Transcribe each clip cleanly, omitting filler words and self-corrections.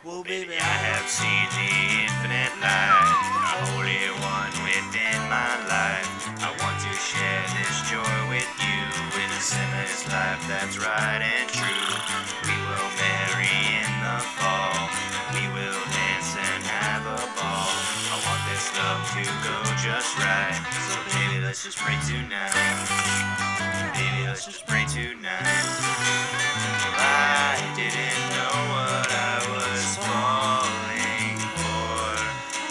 Well, baby, I have seen the infinite light, a holy one within my life. I want to share this joy with you, with a sinless life that's right and true. We will marry in the fall, we will dance and have a ball. I want this love to go just right, so baby, let's just pray tonight. Baby, let's just pray tonight. Well, I didn't know what I was falling for,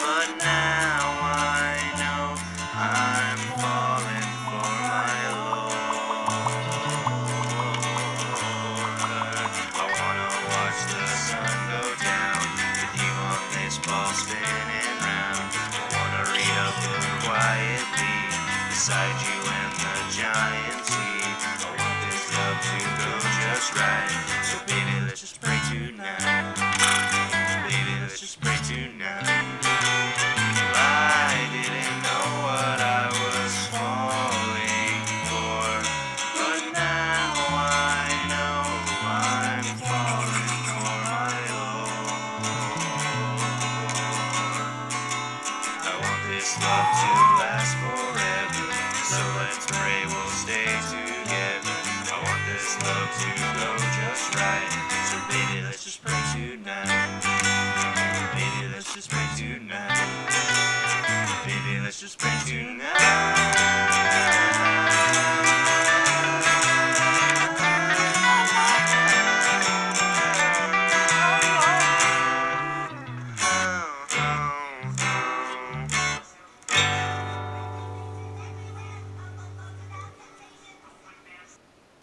but now I know I'm falling for my Lord. I wanna watch the sun go down with you on this ball spinning round. I wanna read a book quietly beside you and the giant sea. I want this love to go just right, so baby, let's just pray tonight. Baby, let's just pray tonight. Well, I didn't know what I was falling for, but now I know I'm falling for my Lord. I want this love to last forever, so let's pray we'll stay together. I want this love to go just right, so baby, let's just pray tonight.